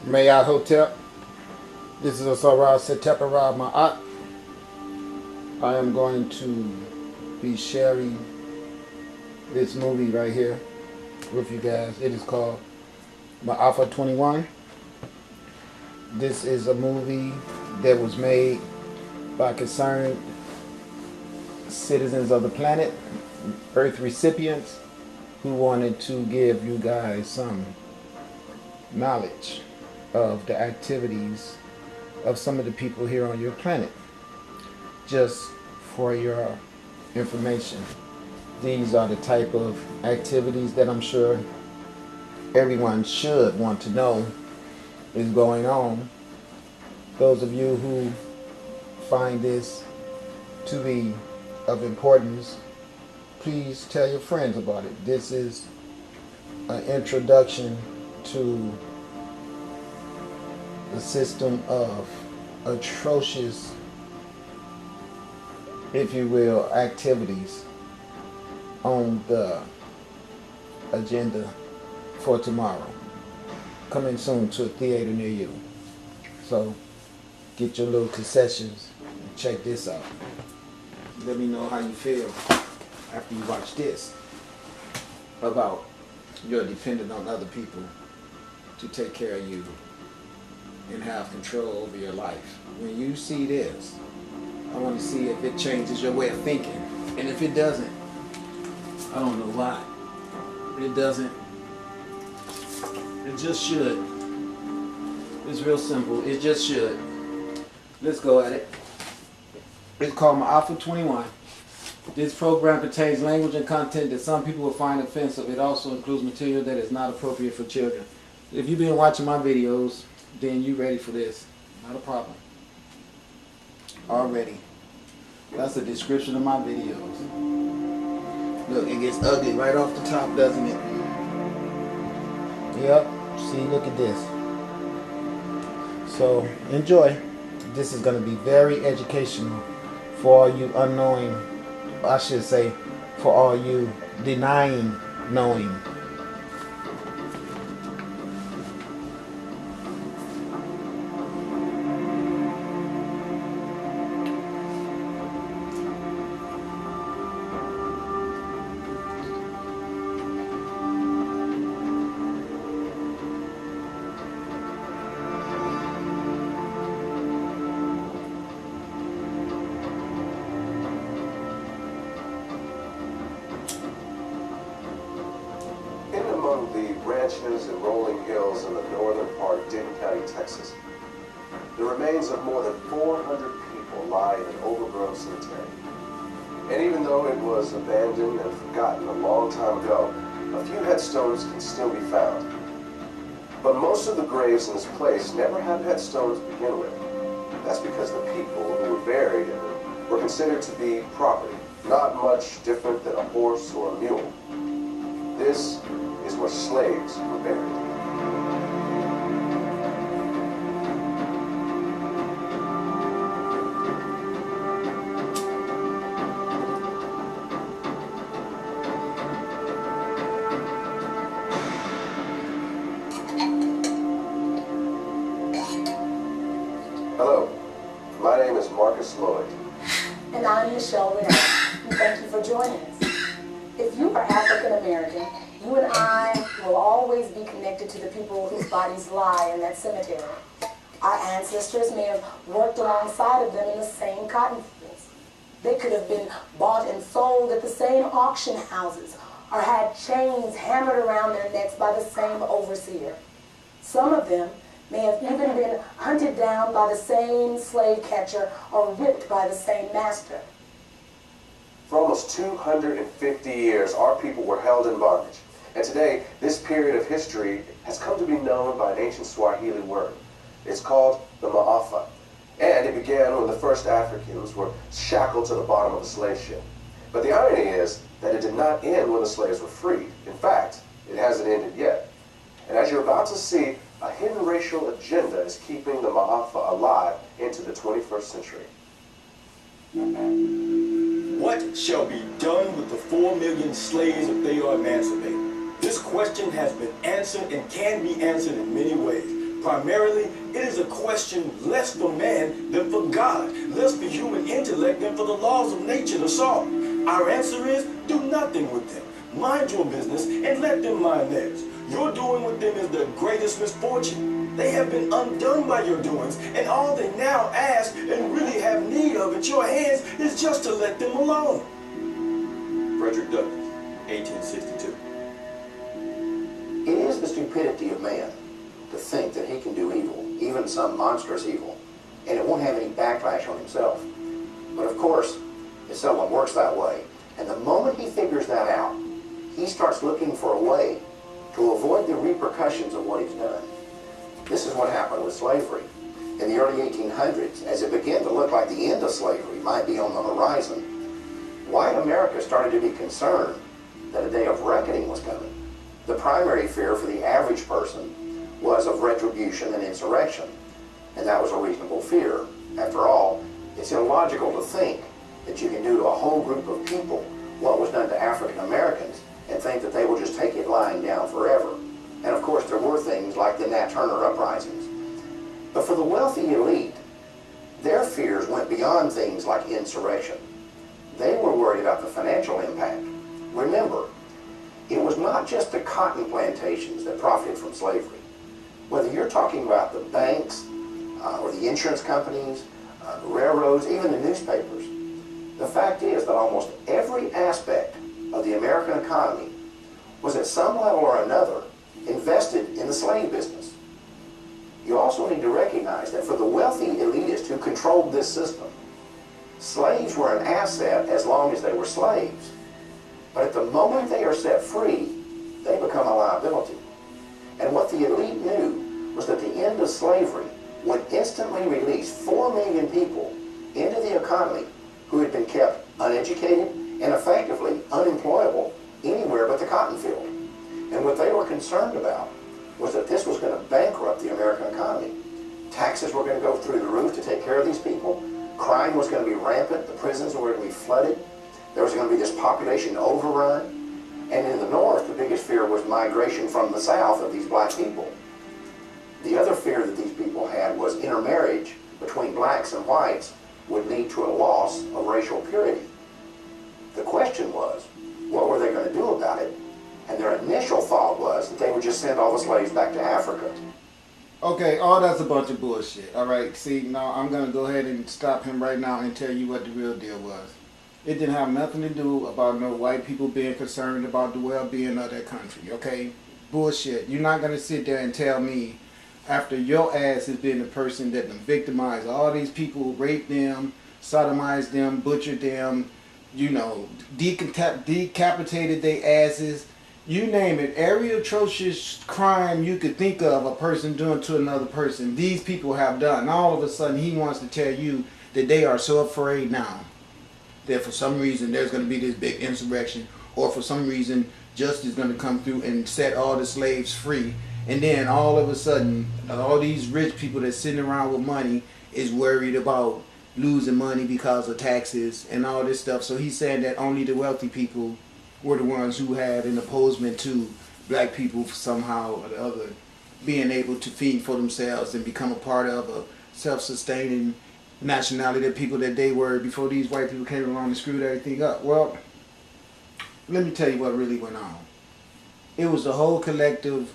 Mayat Hotel. This is Asara Setepara Ma'at. I am going to be sharing this movie right here with you guys. It is called Ma'afa 21. This is a movie that was made by concerned citizens of the planet, Earth recipients, who wanted to give you guys some knowledge of the activities of some of the people here on your planet. Just for your information, these are the type of activities that I'm sure everyone should want to know is going on. Those of you who find this to be of importance, please tell your friends about it. This is an introduction to the system of atrocious, if you will, activities on the agenda for tomorrow. Coming soon to a theater near you. So get your little concessions and check this out. Let me know how you feel after you watch this about you're dependent on other people to take care of you and have control over your life. When you see this, I want to see if it changes your way of thinking. And if it doesn't, I don't know why. It doesn't. It just should. It's real simple. It just should. Let's go at it. It's called Ma'afa 21. This program contains language and content that some people will find offensive. It also includes material that is not appropriate for children. If you've been watching my videos, then you ready for this. Not a problem. Already. That's a description of my videos. Look, it gets ugly right off the top, doesn't it? Yep. See, look at this. So, enjoy. This is going to be very educational for all you unknowing, I should say, for all you denying knowing. Among the ranches and rolling hills in the northern part of Denton County, Texas, the remains of more than 400 people lie in an overgrown cemetery. And even though it was abandoned and forgotten a long time ago, a few headstones can still be found. But most of the graves in this place never had headstones to begin with. That's because the people who were buried in them were considered to be property, not much different than a horse or a mule. This is where slaves were buried. Hello, my name is Marcus Lloyd. And I'm Michelle Renee. And thank you for joining us. If you are African American, you and I will always be connected to the people whose bodies lie in that cemetery. Our ancestors may have worked alongside of them in the same cotton fields. They could have been bought and sold at the same auction houses, or had chains hammered around their necks by the same overseer. Some of them may have even been hunted down by the same slave catcher or whipped by the same master. For almost 250 years, our people were held in bondage. And today, this period of history has come to be known by an ancient Swahili word. It's called the Ma'afa. And it began when the first Africans were shackled to the bottom of a slave ship. But the irony is that it did not end when the slaves were freed. In fact, it hasn't ended yet. And as you're about to see, a hidden racial agenda is keeping the Ma'afa alive into the 21st century. What shall be done with the 4 million slaves if they are emancipated? This question has been answered and can be answered in many ways. Primarily, it is a question less for man than for God, less for human intellect than for the laws of nature to solve. Our answer is, do nothing with them. Mind your business and let them mind theirs. Your doing with them is the greatest misfortune. They have been undone by your doings, and all they now ask and really have need of at your hands is just to let them alone. Frederick Douglass, 1862. It is the stupidity of man to think that he can do evil, even some monstrous evil, and it won't have any backlash on himself. But of course, it seldom works that way. And the moment he figures that out, he starts looking for a way to avoid the repercussions of what he's done. This is what happened with slavery. In the early 1800s, as it began to look like the end of slavery might be on the horizon, white America started to be concerned that a day of reckoning was coming. The primary fear for the average person was of retribution and insurrection, and that was a reasonable fear. After all, it's illogical to think that you can do to a whole group of people what was done to African Americans and think that they will just take it lying down forever. And of course, there were things like the Nat Turner uprisings. But for the wealthy elite, their fears went beyond things like insurrection. They were worried about the financial impact. Remember, it was not just the cotton plantations that profited from slavery. Whether you're talking about the banks, or the insurance companies, the railroads, even the newspapers, the fact is that almost every aspect of the American economy was at some level or another invested in the slave business. You also need to recognize that for the wealthy elitists who controlled this system, slaves were an asset as long as they were slaves. But at the moment they are set free, they become a liability. And what the elite knew was that the end of slavery would instantly release 4 million people into the economy who had been kept uneducated and effectively unemployable anywhere but the cotton field. And what they were concerned about was that this was going to bankrupt the American economy. Taxes were going to go through the roof to take care of these people. Crime was going to be rampant. The prisons were going to be flooded. There was going to be this population overrun. And in the North, the biggest fear was migration from the South of these black people. The other fear that these people had was intermarriage between blacks and whites would lead to a loss of racial purity. The question was, what were they going to do about it? And their initial thought was that they would just send all the slaves back to Africa. Okay, all that's a bunch of bullshit. All right, see, now I'm going to go ahead and stop him right now and tell you what the real deal was. It didn't have nothing to do about no white people being concerned about the well-being of their country, okay? Bullshit. You're not going to sit there and tell me after your ass has been the person that victimized all these people, raped them, sodomized them, butchered them, you know, decapitated their asses, you name it, every atrocious crime you could think of a person doing to another person, these people have done. And all of a sudden he wants to tell you that they are so afraid now that for some reason there's going to be this big insurrection, or for some reason justice is going to come through and set all the slaves free. And then all of a sudden, all these rich people that's sitting around with money is worried about losing money because of taxes and all this stuff. So he's saying that only the wealthy people were the ones who had an opposement to black people somehow or the other being able to feed for themselves and become a part of a self-sustaining nationality, the people that they were before these white people came along and screwed everything up. Well, let me tell you what really went on. It was the whole collective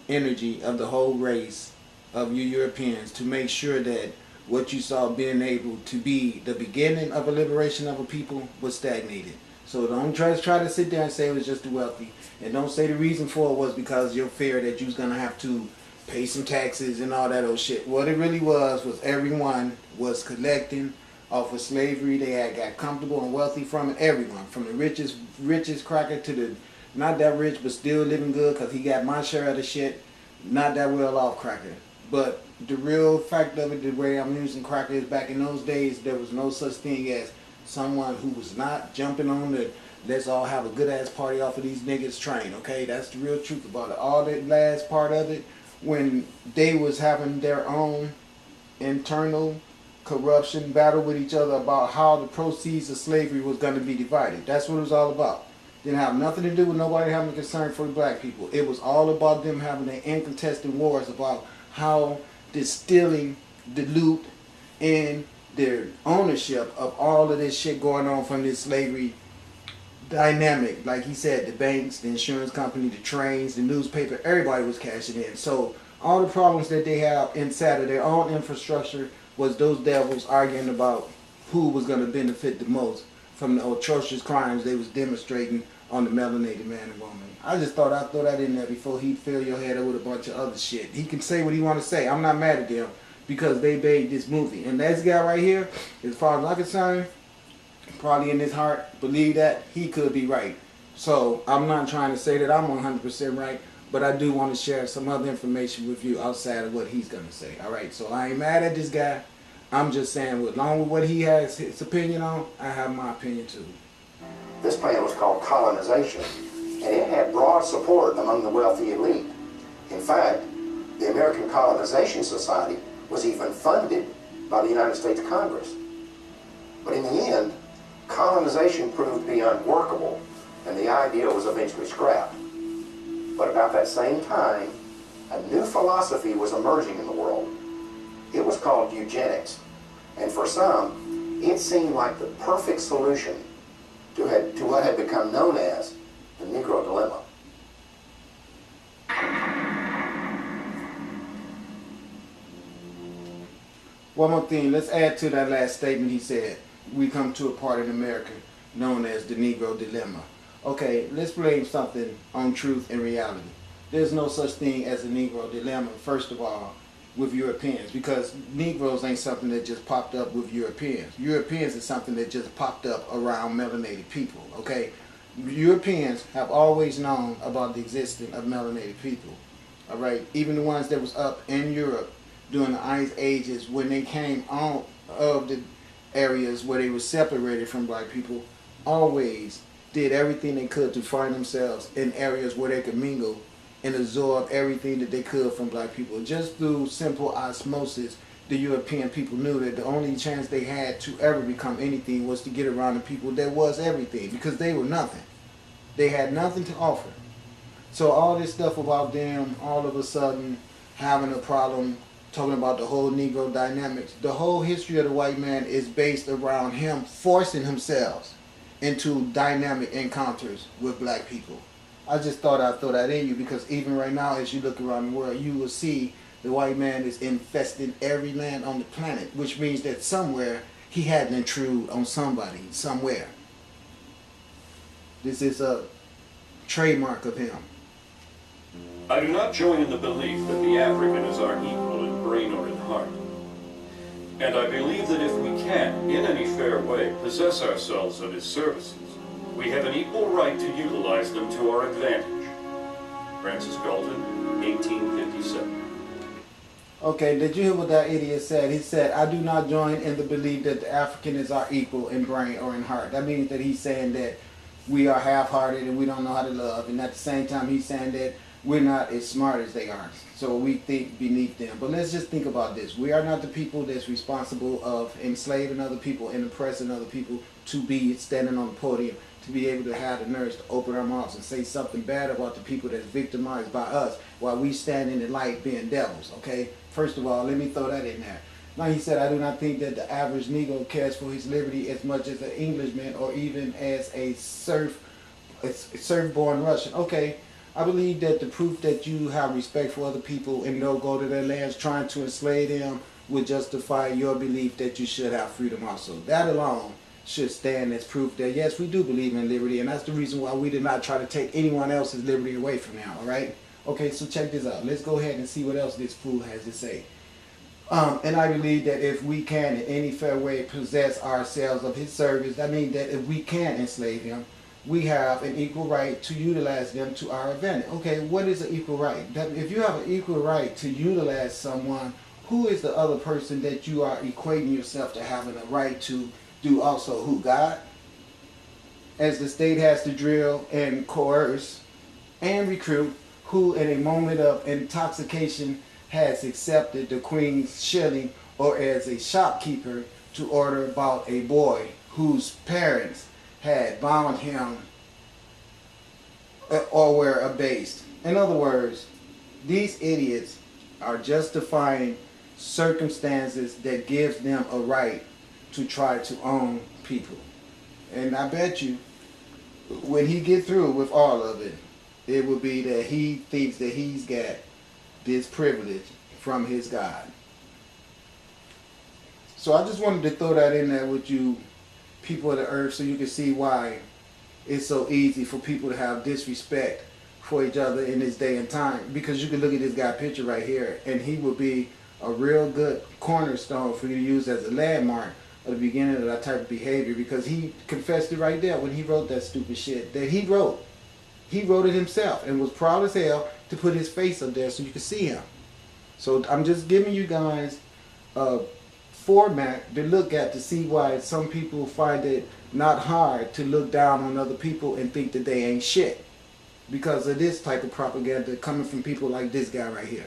energy of the whole race of you Europeans to make sure that what you saw being able to be the beginning of a liberation of a people was stagnated. So don't try to sit there and say it was just the wealthy. And don't say the reason for it was because your fear that you was going to have to pay some taxes and all that old shit. What it really was everyone was collecting off of slavery. They had got comfortable and wealthy from it. Everyone, from the richest cracker to the not that rich but still living good because he got my share of the shit, not that well off cracker. But the real fact of it, the way I'm using cracker is back in those days, there was no such thing as someone who was not jumping on the let's all have a good ass party off of these niggas train, okay? That's the real truth about it. All that last part of it, when they was having their own internal corruption battle with each other about how the proceeds of slavery was going to be divided. That's what it was all about. Didn't have nothing to do with nobody having a concern for the black people. It was all about them having their incontested wars about how distilling the loot and their ownership of all of this shit going on from this slavery dynamic. Like he said, the banks, the insurance company, the trains, the newspaper, everybody was cashing in. So all the problems that they have inside of their own infrastructure was those devils arguing about who was going to benefit the most from the atrocious crimes they was demonstrating on the melanated man and woman. I just thought I'd throw that in there before he'd fill your head up with a bunch of other shit. He can say what he want to say. I'm not mad at them because they made this movie. And this guy right here, as far as I'm concerned, probably in his heart, believe that he could be right. So I'm not trying to say that I'm 100% right, but I do want to share some other information with you outside of what he's going to say. All right, so I ain't mad at this guy. I'm just saying, along with what he has his opinion on, I have my opinion too. This plan was called colonization, and it had broad support among the wealthy elite. In fact, the American Colonization Society was even funded by the United States Congress. But in the end, colonization proved to be unworkable, and the idea was eventually scrapped. But about that same time, a new philosophy was emerging in the world. It was called eugenics, and for some, it seemed like the perfect solution to what had become known as the Negro Dilemma. One more thing, let's add to that last statement he said. We come to a part in America known as the Negro Dilemma. Okay, let's blame something on truth and reality. There's no such thing as a Negro Dilemma, first of all, with Europeans, because Negroes ain't something that just popped up with Europeans. Europeans is something that just popped up around melanated people, okay? Europeans have always known about the existence of melanated people, all right? Even the ones that was up in Europe during the Ice Ages, when they came out of the areas where they were separated from black people, always did everything they could to find themselves in areas where they could mingle and absorb everything that they could from black people. Just through simple osmosis, the European people knew that the only chance they had to ever become anything was to get around the people that was everything, because they were nothing. They had nothing to offer. So all this stuff about them all of a sudden having a problem, talking about the whole Negro dynamics, the whole history of the white man is based around him forcing himself into dynamic encounters with black people. I just thought I'd throw that in you, because even right now, as you look around the world, you will see the white man is infesting every land on the planet, which means that somewhere he had to intrude on somebody, somewhere. This is a trademark of him. I do not join in the belief that the African is our equal in brain or in heart. And I believe that if we can, in any fair way, possess ourselves of his services, we have an equal right to utilize them to our advantage. Francis Galton, 1857. Okay, did you hear what that idiot said? He said, I do not join in the belief that the African is our equal in brain or in heart. That means that he's saying that we are half-hearted and we don't know how to love. And at the same time, he's saying that we're not as smart as they are. So we think beneath them. But let's just think about this. We are not the people that's responsible of enslaving other people and oppressing other people to be standing on the podium, to be able to have the nerves to open our mouths and say something bad about the people that's victimized by us while we stand in the light being devils, okay? First of all, let me throw that in there. Now he said, I do not think that the average Negro cares for his liberty as much as an Englishman or even as a serf-born Russian. Okay, I believe that the proof that you have respect for other people and don't go to their lands trying to enslave them would justify your belief that you should have freedom also. That alone should stand as proof that yes, we do believe in liberty, and that's the reason why we did not try to take anyone else's liberty away from them, all right? Okay, so check this out. Let's go ahead and see what else this fool has to say. And I believe that if we can in any fair way possess ourselves of his service, that means that if we can enslave him, we have an equal right to utilize them to our advantage. Okay, what is an equal right? That if you have an equal right to utilize someone, who is the other person that you are equating yourself to having a right to do also? Who? God? As the state has to drill and coerce and recruit, who in a moment of intoxication has accepted the queen's shilling, or as a shopkeeper to order about a boy whose parents had bound him or were abased. In other words, these idiots are justifying circumstances that gives them a right to try to own people. And I bet you, when he get through with all of it, it will be that he thinks that he's got this privilege from his God. So I just wanted to throw that in there with you, people of the earth, so you can see why it's so easy for people to have disrespect for each other in this day and time. Because you can look at this guy picture right here, and he would be a real good cornerstone for you to use as a landmark of the beginning of that type of behavior, because he confessed it right there when he wrote that stupid shit that he wrote. He wrote it himself and was proud as hell to put his face up there so you could see him. So I'm just giving you guys a format to look at to see why some people find it not hard to look down on other people and think that they ain't shit because of this type of propaganda coming from people like this guy right here.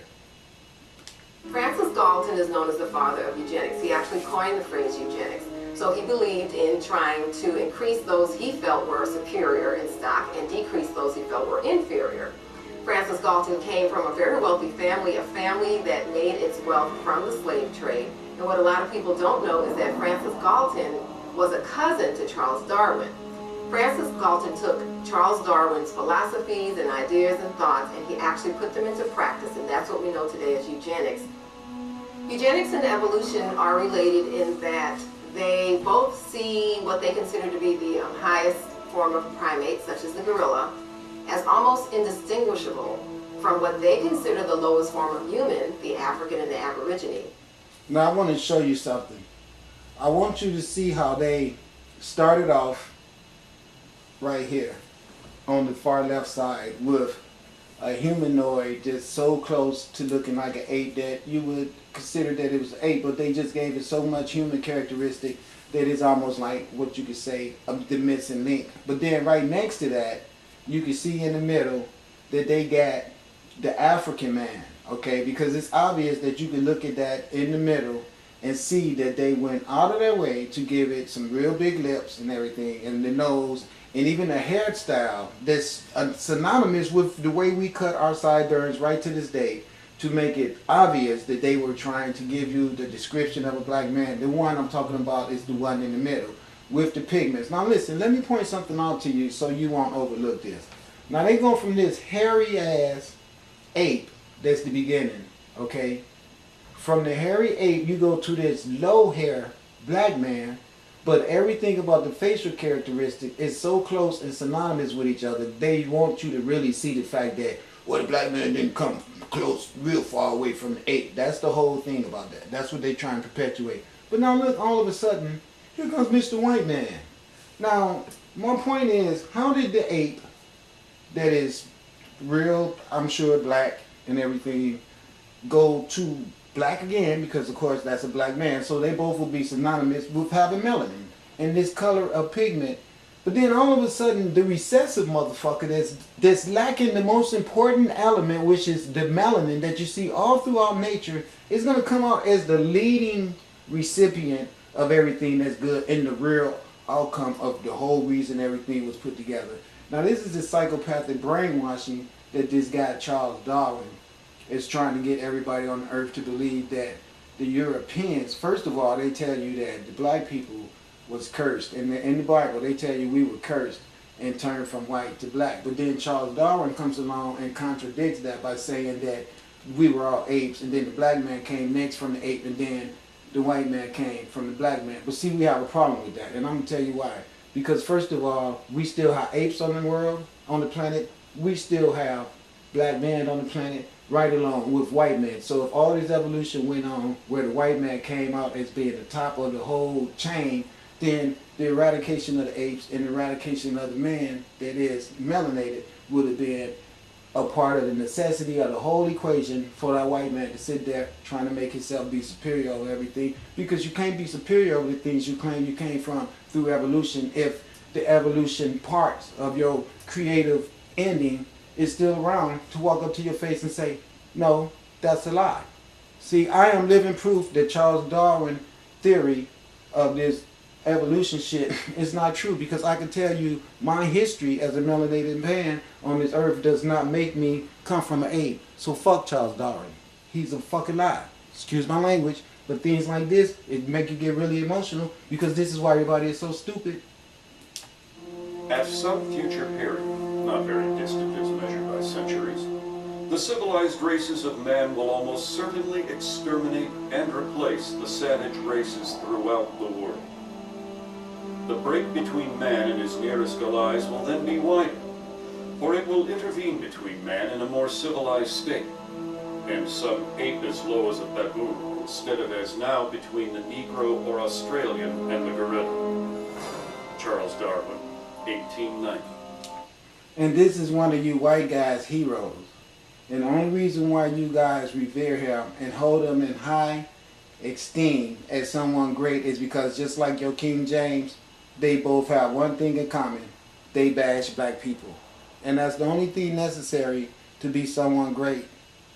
Francis Galton is known as the father of eugenics. He actually coined the phrase eugenics. So he believed in trying to increase those he felt were superior in stock and decrease those he felt were inferior. Francis Galton came from a very wealthy family, a family that made its wealth from the slave trade. And what a lot of people don't know is that Francis Galton was a cousin to Charles Darwin. Francis Galton took Charles Darwin's philosophies and ideas and thoughts, and he actually put them into practice, and that's what we know today as eugenics. Eugenics and evolution are related in that they both see what they consider to be the highest form of primates, such as the gorilla, as almost indistinguishable from what they consider the lowest form of human, the African and the Aborigine. Now I want to show you something. I want you to see how they started off right here on the far left side with a humanoid just so close to looking like an ape that you would consider that it was an ape, but they just gave it so much human characteristic that it's almost like what you could say the missing link. But then right next to that, you can see in the middle that they got the African man, okay? Because it's obvious that you can look at that in the middle and see that they went out of their way to give it some real big lips and everything, and the nose, and even a hairstyle that's synonymous with the way we cut our sideburns right to this day, to make it obvious that they were trying to give you the description of a black man. The one I'm talking about is the one in the middle with the pigments. Now listen, let me point something out to you so you won't overlook this. Now they go from this hairy ass ape, that's the beginning, okay? From the hairy ape you go to this low hair black man, but everything about the facial characteristic is so close and synonymous with each other, they want you to really see the fact that, well, the black man didn't come close, real far away from the ape. That's the whole thing about that. That's what they try and perpetuate. But now look, all of a sudden, here comes Mr. White Man. Now, my point is, how did the ape that is real, I'm sure black and everything, go to black again? Because of course that's a black man, so they both will be synonymous with having melanin and this color of pigment. But then all of a sudden the recessive motherfucker that's lacking the most important element, which is the melanin that you see all throughout nature, is going to come out as the leading recipient of everything that's good and the real outcome of the whole reason everything was put together. Now this is the psychopathic brainwashing that this guy Charles Darwin is trying to get everybody on earth to believe, that the Europeans, first of all, they tell you that the black people was cursed. In the Bible, they tell you we were cursed and turned from white to black. But then Charles Darwin comes along and contradicts that by saying that we were all apes, and then the black man came next from the ape, and then the white man came from the black man. But see, we have a problem with that, and I'm going to tell you why. Because first of all, we still have apes on the world, on the planet. We still have black men on the planet, right along with white men. So if all this evolution went on where the white man came out as being the top of the whole chain, then the eradication of the apes and the eradication of the man that is melanated would have been a part of the necessity of the whole equation for that white man to sit there trying to make himself be superior over everything. Because you can't be superior over the things you claim you came from through evolution if the evolution parts of your creative ending is still around to walk up to your face and say, no, that's a lie. See, I am living proof that Charles Darwin theory of this evolution shit is not true, because I can tell you my history as a melanated man on this earth does not make me come from an ape. So fuck Charles Darwin. he's a fucking lie. Excuse my language, but things like this, it make you get really emotional because this is why everybody is so stupid. At some future period, not very distant as measured by centuries, the civilized races of man will almost certainly exterminate and replace the savage races throughout the world. The break between man and his nearest allies will then be widened, or it will intervene between man and a more civilized state, and some ape as low as a baboon, instead of as now between the Negro or Australian and the gorilla. Charles Darwin, 1890. And this is one of you white guys' heroes. And the only reason why you guys revere him and hold him in high esteem as someone great is because just like your King James, they both have one thing in common. They bash black people. And that's the only thing necessary to be someone great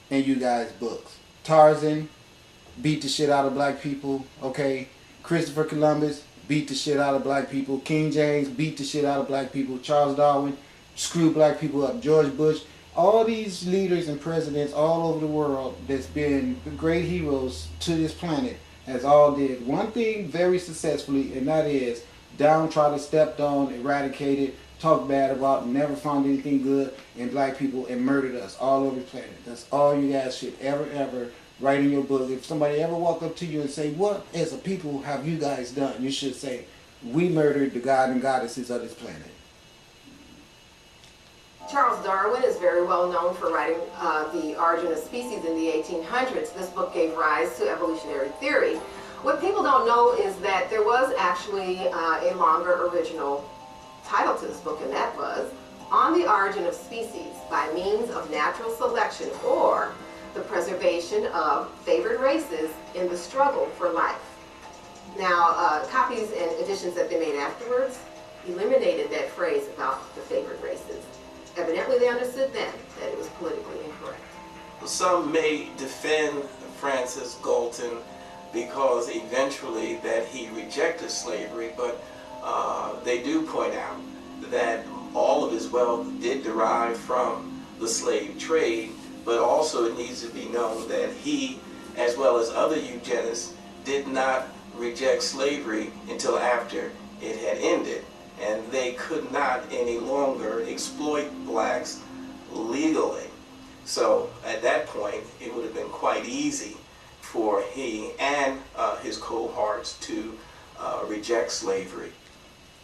in you guys' books. Tarzan beat the shit out of black people, okay? Christopher Columbus beat the shit out of black people. King James beat the shit out of black people. Charles Darwin screwed black people up. George Bush. All these leaders and presidents all over the world that's been great heroes to this planet has all did one thing very successfully, and that is downtrodden, stepped on, eradicated, talked bad about, never found anything good in black people, and murdered us all over the planet. That's all you guys should ever write in your book. If somebody ever walk up to you and say, what as a people have you guys done? You should say, we murdered the god and goddesses of this planet. Charles Darwin is very well known for writing The Origin of Species in the 1800s. This book gave rise to evolutionary theory. What people don't know is that there was actually a longer original title to this book, and that was On the Origin of Species by Means of Natural Selection, or the Preservation of Favored Races in the Struggle for Life. Now, copies and editions that they made afterwards eliminated that phrase about the favored races. Evidently, they understood then that it was politically incorrect. Some may defend Francis Galton because eventually that he rejected slavery, but they do point out that all of his wealth did derive from the slave trade, but also it needs to be known that he, as well as other eugenists, did not reject slavery until after it had ended, and they could not any longer exploit blacks legally. So at that point, it would have been quite easy for he and his cohorts to reject slavery.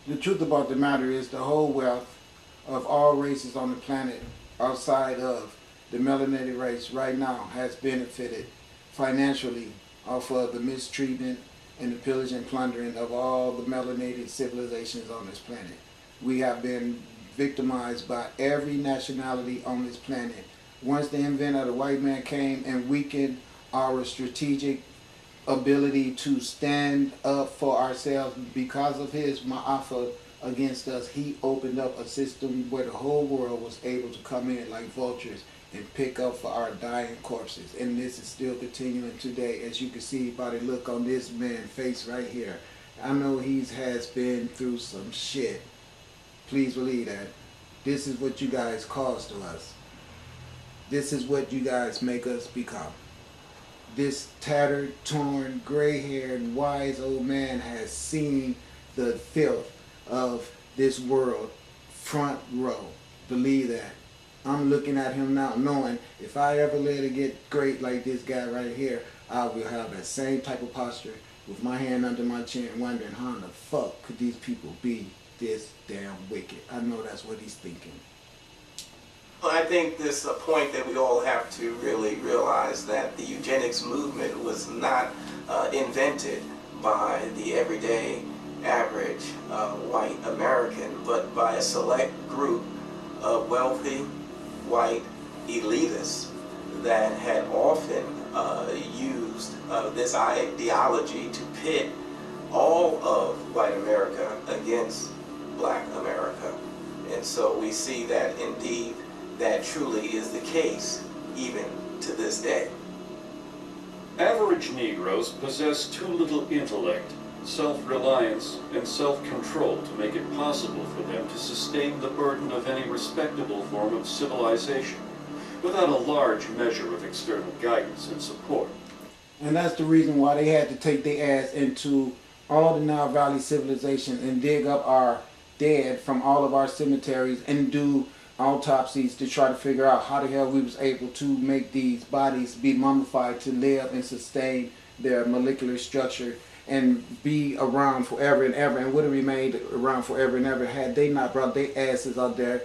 The truth about the matter is the whole wealth of all races on the planet outside of the melanated race right now has benefited financially off of the mistreatment and the pillage and plundering of all the melanated civilizations on this planet. We have been victimized by every nationality on this planet. Once the advent of the white man came and weakened our strategic ability to stand up for ourselves because of his ma'afa against us, he opened up a system where the whole world was able to come in like vultures and pick up for our dying corpses. And this is still continuing today, as you can see by the look on this man's face right here. I know he has been through some shit. Please believe that. This is what you guys cause to us. This is what you guys make us become. This tattered, torn, gray-haired, wise old man has seen the filth of this world front row. Believe that. I'm looking at him now knowing if I ever let it get great like this guy right here, I will have that same type of posture with my hand under my chin wondering how in the fuck could these people be this damn wicked. I know that's what he's thinking. Well, I think this is a point that we all have to really realize, that the eugenics movement was not invented by the everyday average white American, but by a select group of wealthy white elitists that had often used this ideology to pit all of white America against black America. And so we see that indeed that truly is the case even to this day. Average Negroes possess too little intellect, self-reliance, and self-control to make it possible for them to sustain the burden of any respectable form of civilization. without a large measure of external guidance and support. And that's the reason why they had to take their ass into all the Nile Valley civilizations and dig up our dead from all of our cemeteries and do autopsies to try to figure out how the hell we was able to make these bodies be mummified to live and sustain their molecular structure and be around forever and ever, and would have remained around forever and ever had they not brought their asses out there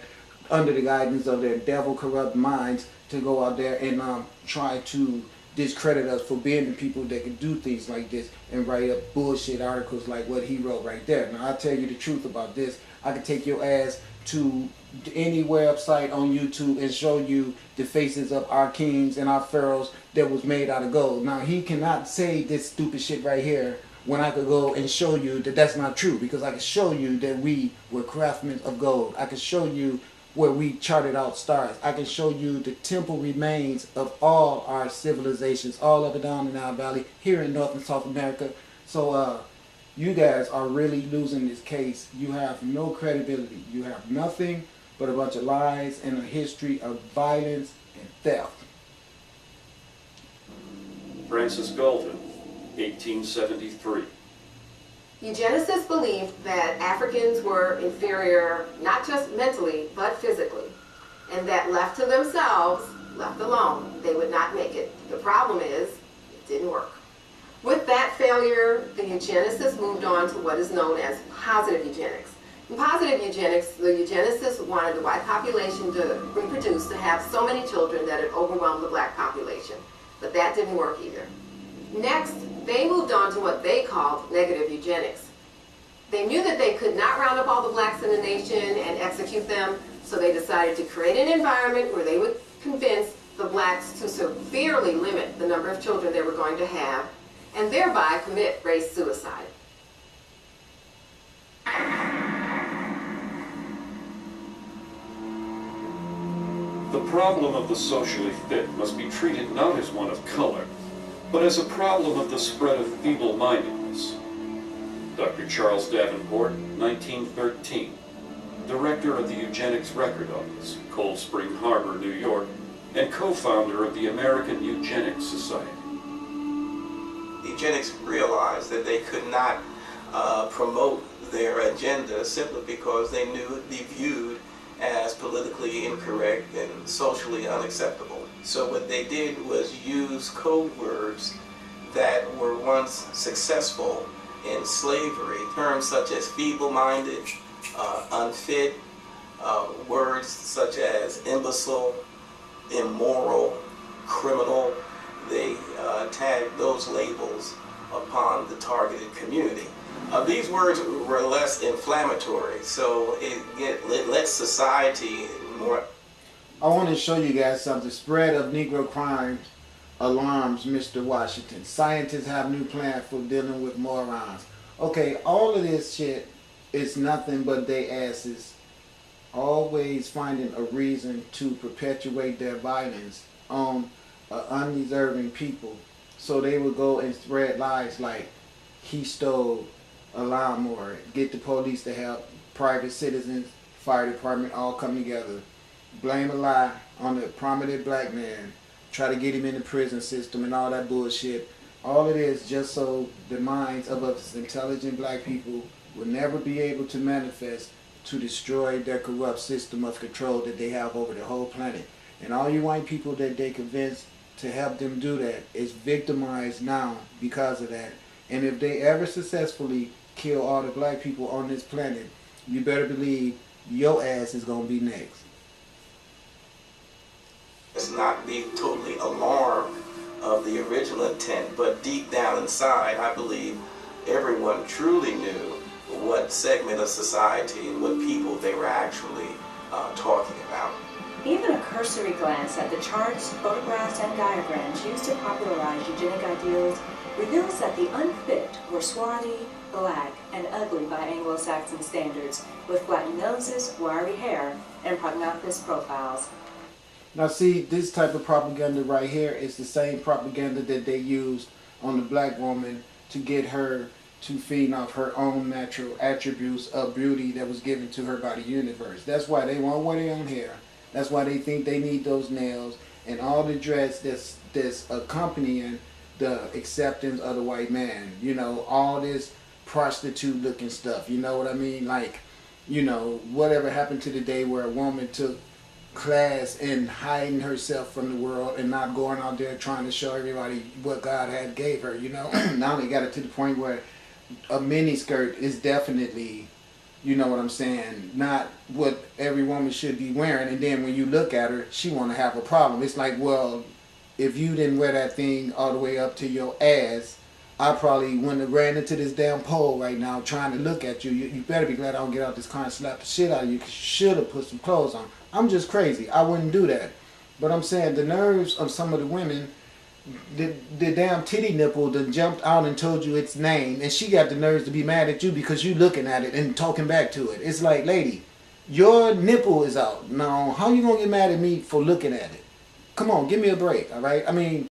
under the guidance of their devil corrupt minds to go out there and try to discredit us for being the people that can do things like this and write up bullshit articles like what he wrote right there. Now, I'll tell you the truth about this. I can take your ass to any website on YouTube and show you the faces of our kings and our pharaohs that was made out of gold. Now, he cannot say this stupid shit right here when I could go and show you that that's not true, because I can show you that we were craftsmen of gold. I can show you where we charted out stars. I can show you the temple remains of all our civilizations, all of it down in our valley, here in North and South America. So you guys are really losing this case. You have no credibility. You have nothing but a bunch of lies and a history of violence and theft. Francis Galton, 1873. Eugenicists believed that Africans were inferior not just mentally, but physically, and that left to themselves, left alone, they would not make it. The problem is, it didn't work. With that failure, the eugenicists moved on to what is known as positive eugenics. In positive eugenics, the eugenicists wanted the white population to reproduce, to have so many children that it overwhelmed the black population. But that didn't work either. Next, they moved on to what they called negative eugenics. They knew that they could not round up all the blacks in the nation and execute them, so they decided to create an environment where they would convince the blacks to severely limit the number of children they were going to have, and thereby commit race suicide. The problem of the socially fit must be treated not as one of color, but as a problem of the spread of feeble-mindedness. Dr. Charles Davenport, 1913, director of the Eugenics Record Office, Cold Spring Harbor, New York, and co-founder of the American Eugenics Society. The eugenics realized that they could not promote their agenda simply because they knew it would be viewed as politically incorrect and socially unacceptable. So what they did was use code words that were once successful in slavery, terms such as feeble-minded, unfit, words such as imbecile, immoral, criminal. They tagged those labels upon the targeted community. These words were less inflammatory, so it lets society more. I want to show you guys something. Spread of Negro crimes alarms Mr. Washington. Scientists have new plan for dealing with morons. Okay, all of this shit is nothing but they asses always finding a reason to perpetuate their violence on undeserving people. So they would go and spread lies like he stole a lawnmower, get the police to help, private citizens, fire department all come together, blame a lie on the prominent black man, try to get him in the prison system and all that bullshit. All it is just so the minds of us intelligent black people will never be able to manifest to destroy their corrupt system of control that they have over the whole planet. And all you white people that they convince to help them do that is victimized now because of that. And if they ever successfully kill all the black people on this planet, you better believe your ass is going to be next. Let's not be totally alarmed of the original intent, but deep down inside, I believe everyone truly knew what segment of society and what people they were actually talking about. Even a cursory glance at the charts, photographs, and diagrams used to popularize eugenic ideals reveals that the unfit were swarthy, black, and ugly by Anglo-Saxon standards, with flattened noses, wiry hair, and prognathous profiles. Now see, this type of propaganda right here is the same propaganda that they used on the black woman to get her to feed off her own natural attributes of beauty that was given to her by the universe. That's why they won't wear their own hair. That's why they think they need those nails. and all the dress that's accompanying the acceptance of the white man. You know, all this prostitute looking stuff. You know what I mean? Like, you know, whatever happened to the day where a woman took class in hiding herself from the world and not going out there trying to show everybody what God had gave her, you know? Now they got it to the point where a mini skirt is definitely, you know what I'm saying, not what every woman should be wearing. And then when you look at her, she want to have a problem. It's like, well, if you didn't wear that thing all the way up to your ass, I probably wouldn't have ran into this damn pole right now trying to look at you. You better be glad I don't get out this car and slap the shit out of you, because you should have put some clothes on. I'm just crazy. I wouldn't do that. But I'm saying the nerves of some of the women, the damn titty nipple that jumped out and told you its name, and she got the nerves to be mad at you because you looking at it and talking back to it. It's like, lady, your nipple is out. Now, how you gonna get mad at me for looking at it? Come on, give me a break, all right? I mean,